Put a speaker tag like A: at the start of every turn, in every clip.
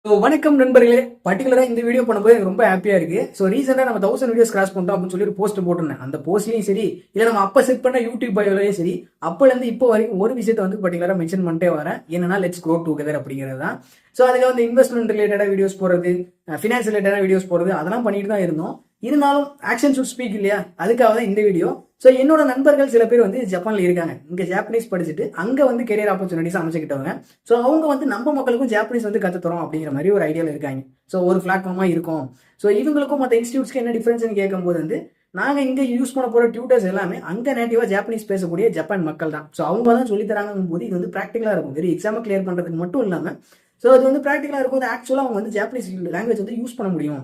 A: வணக்கம் நண்பர்களே. பர்டிகுலரா இந்த வீடியோ பண்ணும்போது எனக்கு ரொம்ப ஹாப்பியா இருக்கு. ரீசெண்டா நம்ம 1000 வீடியோஸ் கிராஸ் பண்ணிட்டோம் அப்படின்னு சொல்லி ஒரு போஸ்ட் போட்டிருந்தேன். அந்த போஸ்ட்லயும் சரி, இல்ல நம்ம அப்ப செட் பண்ண யூடியூப் பயோலயும் சரி, அப்பல இருந்து இப்போ வரைக்கும் ஒரு விஷயத்தை வந்து பர்டிகுலரா மென்ஷன் பண்ணிட்டே வரேன். என்னன்னா லெட்ஸ் க்ரோ டுகெதர் அப்படிங்கிறது தான். அதுக்கு வந்து இன்வெஸ்ட்மெண்ட் ரிலேட்டடா வீடியோஸ் போறது, ஃபினான்ஸ் ரிலேட்டடா வீடியோஸ் போறது அதெல்லாம் பண்ணிட்டு தான் இருந்தோம். இருந்தாலும் ஆக்ஷன் ஷுட் ஸ்பீக் இல்லையா, அதுக்காக தான் இந்த வீடியோ. என்னோட நண்பர்கள் சில பேர் வந்து ஜப்பான்ல இருக்காங்க. இங்க ஜாப்பனீஸ் படிச்சுட்டு அங்க வந்து கெரியர் ஆப்பர்ச்சுனிட்டிஸ் அமைச்சுக்கிட்டவங்க. அவங்க வந்து நம்ம மக்களுக்கும் ஜாப்பனீஸ் வந்து கத்துத்தரோம் அப்படிங்கிற மாதிரி ஒரு ஐடியால இருக்காங்க. ஒரு பிளாட்ஃபார்மா இருக்கும். இவங்களுக்கும் மற்ற இன்ஸ்டியூட்ஸ்க்கு என்ன டிஃபரன்ஸ்னு கேட்கும்போது வந்து நாங்க இங்க யூஸ் பண்ண போற டியூட்டர்ஸ் எல்லாமே அங்க நேட்டிவா ஜாப்பனீஸ் பேசக்கூடிய ஜப்பான் மக்கள் தான். அவங்க தான் சொல்லி தராங்கும் போது இது வந்து பிராக்டிகலா இருக்கும். வெறும் எக்ஸாம் கிளியர் பண்றதுக்கு மட்டும் இல்லாம அது வந்து பிராக்டிகலா இருக்கும். ஆக்சுவலா அவங்க வந்து ஜாப்பனீஸ் லாங்குவேஜ் வந்து யூஸ் பண்ண முடியும்.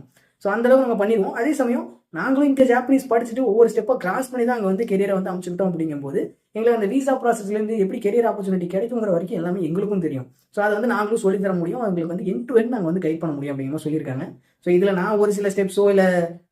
A: அந்த அளவுக்கு நம்ம பண்ணிடுவோம். அதே சமயம் நாங்களும் இங்கே ஜாப்பனீஸ் படிச்சுட்டு ஒவ்வொரு ஸ்டெப்பாக கிராஸ் பண்ணி தான் அங்கே வந்து கெரியரை வந்து அமைச்சுக்கிட்டோம். அப்படிங்கும்போது எங்களுக்கு அந்த விசா ப்ராசஸ்லேருந்து எப்படி கெரியர் ஆப்பர்ச்சுனிட்டி கிடைக்குங்கிற வரைக்கும் எல்லாமே எங்களுக்கும் தெரியும். அதை வந்து நாங்களும் சொல்லி தர முடியும். அவங்களுக்கு வந்து எண்ட் டு எண்ட் நாங்கள் வந்து கைட் பண்ண முடியும் அப்படிங்கிற சொல்லியிருக்காங்க. இதில் நான் ஒரு சில ஸ்டெப்ஸோ இல்லை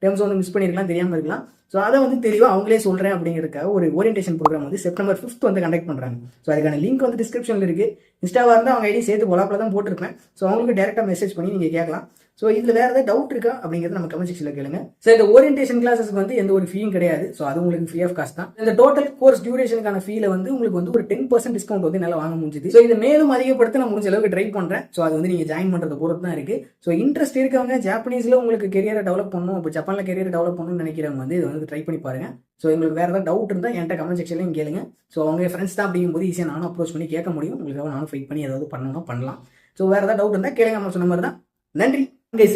A: டெர்ம்ஸோ வந்து மிஸ் பண்ணியிருக்கலாம், தெரியாமல் இருக்கலாம். அதை வந்து தெளிவாக அவங்களே சொல்கிறேன் அப்படிங்கிறதுக்காக ஒரு ஓரியன்டேஷன் ப்ரோக்ராம் வந்து செப்டம்பர் 5 வந்து கண்டக்ட் பண்ணுறாங்க. அதுக்கான லிங்க் வந்து டிஸ்கிரிப்ஷனில் இருக்குது. இன்ஸ்டாவாக இருந்தால் அவங்க ஐடி சேர்த்து கொலாப்பில் தான் போட்டிருப்பேன். அவங்களுக்கு டேரெக்டாக மெசேஜ் பண்ணி நீங்கள் கேட்கலாம். இதில் வேறு ஏதாவது டவுட் இருக்கா அப்படிங்கிறது நம்ம கமெண்ட் செக்ஷனில் கேளுங்க. இந்த ஓரியன்டேஷன் கிளாஸஸ்க்கு வந்து எந்த ஒரு ஃபீயும் கிடையாது. அது உங்களுக்கு ஃப்ரீ ஆஃப் காஸ்ட் தான். இந்த டோட்டல் கோர்ஸ் டியூரேஷனுக்கான ஃபீல வந்து உங்களுக்கு வந்து ஒரு 10% டிஸ்கவுண்ட் வந்து என்னால் வாங்க முடிஞ்சுது. இதை மேலும் அதிகப்படுத்த நான் முடிஞ்ச அளவுக்கு ட்ரை பண்ணுறேன். அது வந்து நீங்கள் ஜாயின் பண்ணுறது பொறுத்து தான் இருக்குது. இன்ட்ரெஸ்ட் இருக்கவங்க ஜாப்பனீஸில் உங்களுக்கு கெரியரை டெவலப் பண்ணணும், இப்போ ஜப்பானில் கெரியரை டெவலப் பண்ணணும்னு நினைக்கிறவங்க வந்து இதை வந்து ட்ரை பண்ணி பாருங்க. உங்களுக்கு வேறு ஏதாவது டவுட் இருந்தால் என்கிட்ட கமெண்ட் செக்ஷன்லையும் கேளுங்க. அவங்க ஃப்ரெண்ட்ஸ் தான் அப்படிங்கும்போது ஈஸியாக நானும் அப்ரோச் பண்ணி கேட்க முடியும். உங்களுக்காக நானும் ஃபைட் பண்ணி ஏதாவது பண்ணணும் பண்ணலாம். வேறு ஏதாவது டவுட் இருந்தால் கேளுங்க. நம்ம சொன்ன மாதிரி தான். நன்றி.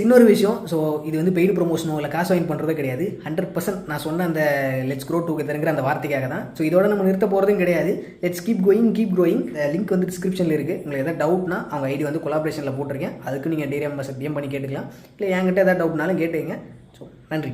A: இன்னொரு விஷயம், இது வந்து பெய்டு ப்ரொமோஷனோ இல்லை காசு வாங்கி பண்ணுறதே கிடையாது. 100% நான் சொன்ன அந்த லெட்ஸ் க்ரோ டுகெதர்ங்கிற அந்த வார்த்தைக்காக தான். இதோட நம்ம நிறுத்த போகிறதும் கிடையாது. Let's keep going, keep growing. Link வந்து டிஸ்கிரிப்ஷனில் இருக்குது. உங்களுக்கு எதாவது டவுட்னா அவங்க ஐடி வந்து கொலாபரேஷனில் போட்டிருக்கேன். அதுக்கு நீங்கள் டிஎம் பண்ணி கேட்டுக்கலாம். இல்லை என்கிட்ட ஏதாவது டவுட்னாலும் கேட்டுங்க. நன்றி.